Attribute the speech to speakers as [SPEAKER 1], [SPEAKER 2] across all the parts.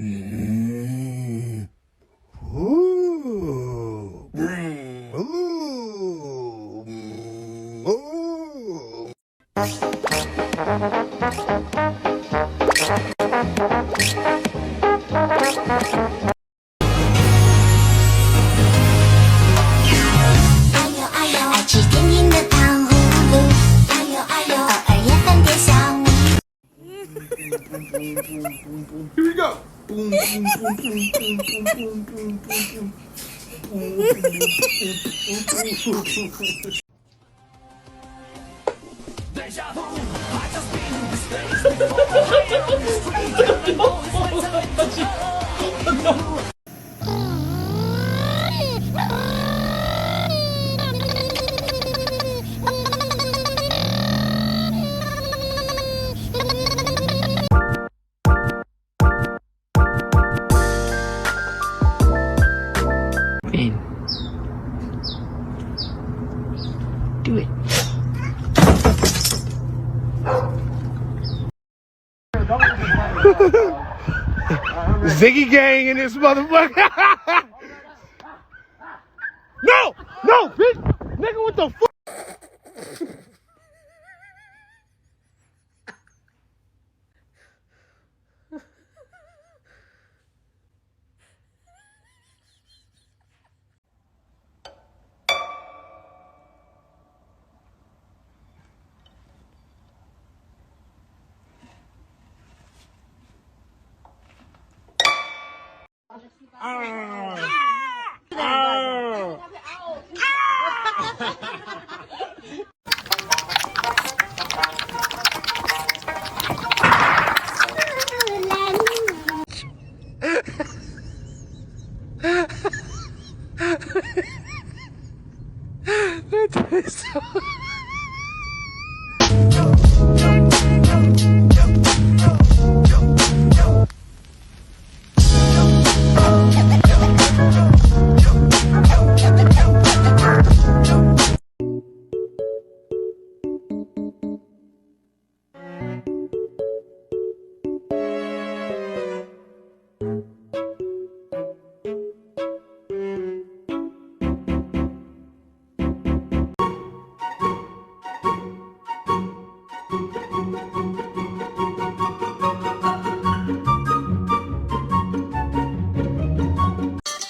[SPEAKER 1] Mm. Ooh. Mm. Ooh. Mm. Ooh. Here we go. Boom, boom, boom, boom, boom, boom, boom, boom, boom, boom. Deja vu, I just been in this place before. I on the street, always waiting to know.
[SPEAKER 2] In. Do it.
[SPEAKER 1] Ziggy gang in this motherfucker. No, no, bitch, nigga, what the fuck?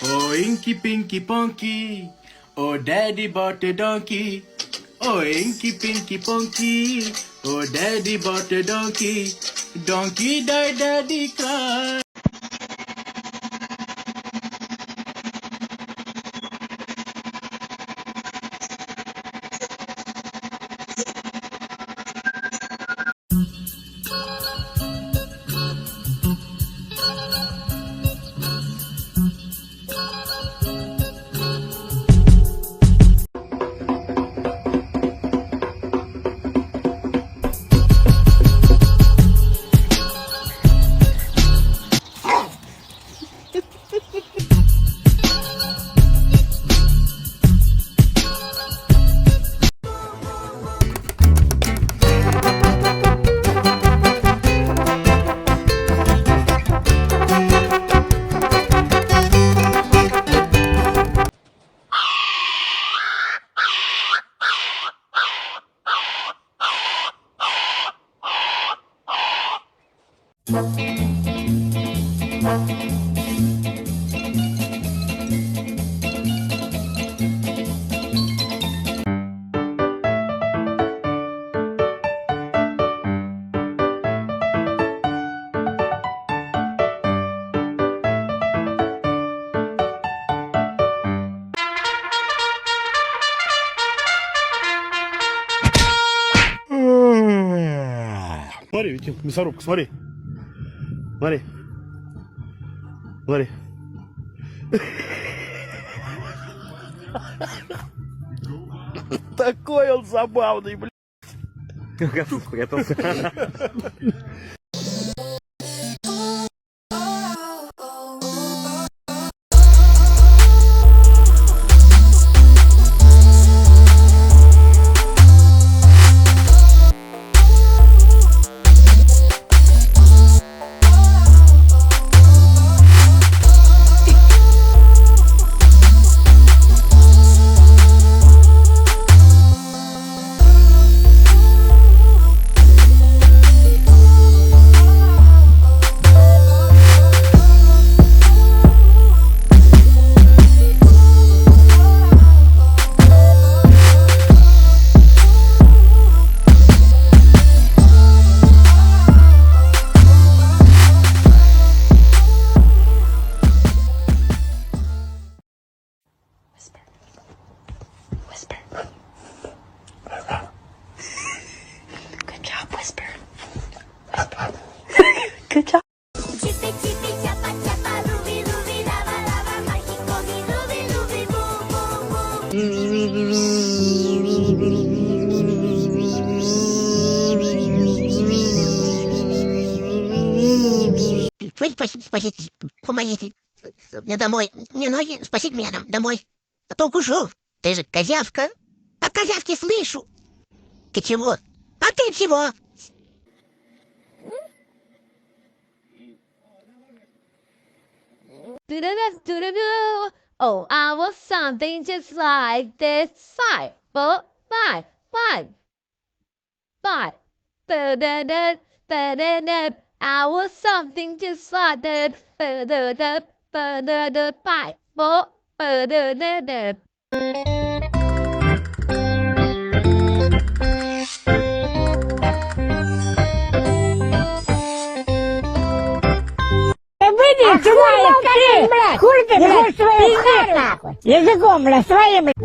[SPEAKER 1] Oh, Inky Pinky Punky, oh, Daddy bought a donkey. Oh, Inky Pinky Punky, oh, Daddy bought a donkey. Donkey died, Daddy cried. Смотри, Витя, мясорубка, смотри. Смотри. Смотри. Такой он забавный, блин. Спрятался.
[SPEAKER 3] Спасите, помогите. Мне домой. Мне ноги, спасите меня домой. А то укушу. Ты же козявка. По козявке слышу. Ты чего? А ты чего?
[SPEAKER 4] Oh, I was something just like this. 5, 4, 5, 5, 5. I was something just like that. 5, 4.
[SPEAKER 5] Выйди, чего блядь? Хули ты, блядь, своим хат, нахуй. Языком, блядь, своим, блядь.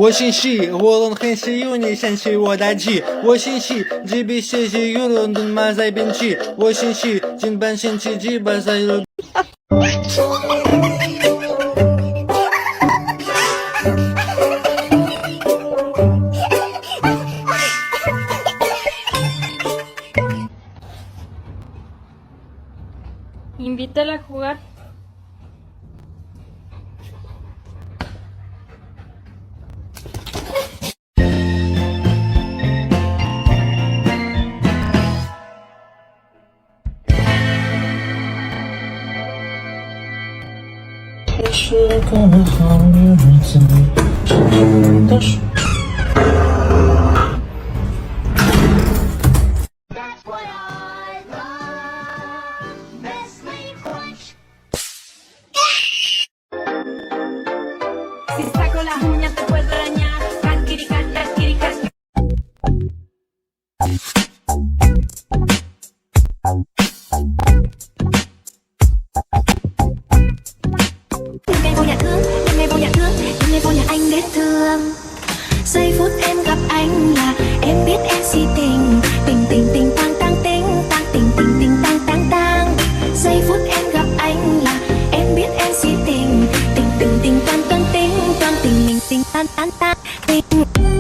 [SPEAKER 1] 我姓许，我能很喜有你嫌弃我大气。我姓许，几笔写写有伦敦马赛边区。我姓许，金版神奇几把赛有。
[SPEAKER 6] Invítala a jugar.
[SPEAKER 7] Si saco las uñas te puedo arañar. Casquirica, casquirica. vô nhà thương, đêm nay vô nhà thương, đêm nay vô nhà anh đến thương. Giây phút em gặp anh là em biết em si tình, tình tình tình tang tang tình, tang tình tình tình tang tang tang. Giây phút em gặp anh là em biết em si tình, tình tình tình tan tan tình, tan tình mình tình tan tan tan tình.